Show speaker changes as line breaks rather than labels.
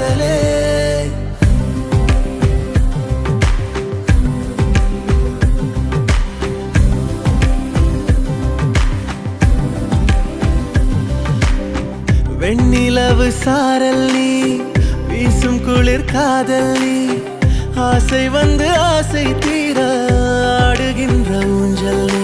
காதலே. வெண்ணிலவு சாரல் நீ, வீசும் குளிர் காதல் நீ, ஆசை வந்து ஆசை தீர ஆடுகின்ற ஊஞ்சல் நீ.